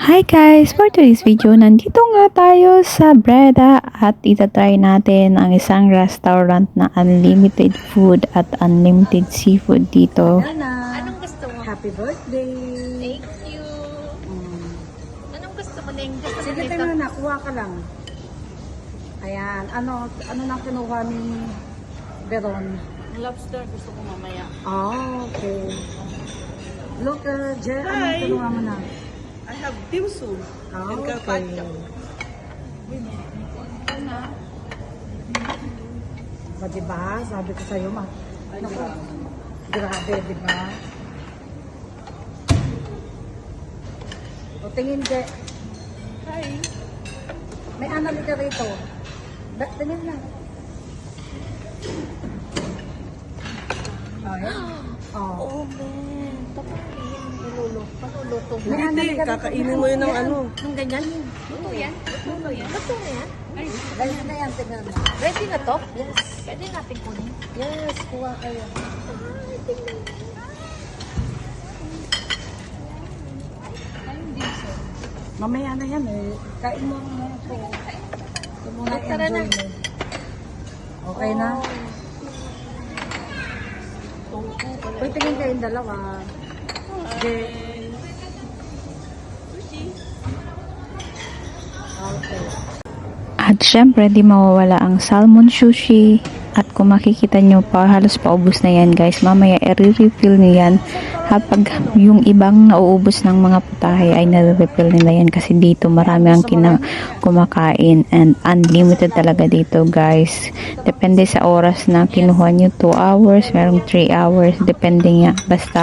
Hi guys! For today's video, nandito nga tayo sa Breda at itatry natin ang isang restaurant na unlimited food at unlimited seafood dito. Anong gusto mo? Happy birthday! Thank you. Anong gusto mo? Gusto Sige, mo tayo nito? na, kuha ka lang. Ayan, ano nang kinuha ni Veron? Lobster gusto ko mamaya. Oh, okay. Look, Jer, anong kinuha mo na? I have dim sum and Okay. carpaccio. Ba, diba? Sabi ko sa'yo, naku, grabe, diba? O, tingin, Je. Hi. May anali ka rito. Tingin na. Oh, yan. Oh. Oh, man. Tapos paluluto mo. May anali Hindi, ka rito. kakainin mo yun ng ano. Yung ganyan? Luto yan? Luto yan? Luto na yan? Ganyan na yan, tingnan mo. Ready na to? Yes. Pwede natin kunin. Yes, kuha kayo. Mamaya na yan eh. Kain mo muna ito. Ito muna Tara na. enjoy mo. Okay na? Uy, tingin kayong dalawa. Okay. Okay. At syempre, di mawawala ang salmon sushi. At kung makikita nyo pa, halos paubos na yan guys. Mamaya, i-refill nyo yan. Kapag yung ibang nauubos ng mga putahe ay nare-refill nila yan. Kasi dito marami ang kumakain. And unlimited talaga dito guys. Depende sa oras na kinuha nyo. 2 hours, merong 3 hours. Depende nga. Basta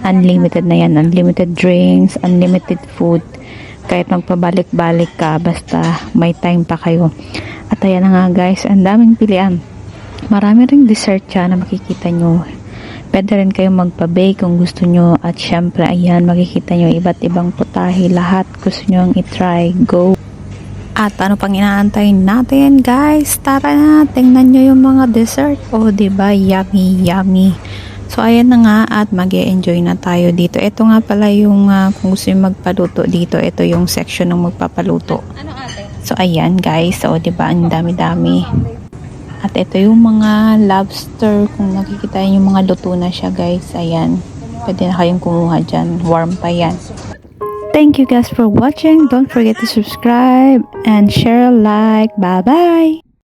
unlimited na yan. Unlimited drinks, unlimited food. Kahit magpabalik-balik ka, basta may time pa kayo. At ayan na nga guys, ang daming pilian. Marami ring dessert siya na makikita nyo. Pwede rin kayong magpa-bake kung gusto nyo. At syempre, ayan, makikita nyo iba't ibang putahe. Lahat gusto nyo ang itry. Go! At ano pang inaantay natin guys? Tara na, tingnan nyo yung mga dessert. Oh, diba? Yummy, yummy. So, ayan na nga at mag-e-enjoy na tayo dito. Ito nga pala yung kung gusto yung magpaluto dito, ito yung section ng magpapaluto. Ano ate? So, ayan guys. So, diba? Ang dami-dami. At ito yung mga lobster. Kung nakikita yung mga luto na siya guys. Ayan. Pwede na kayong kumuha dyan. Warm pa yan. Thank you guys for watching. Don't forget to subscribe and share, like. Bye-bye!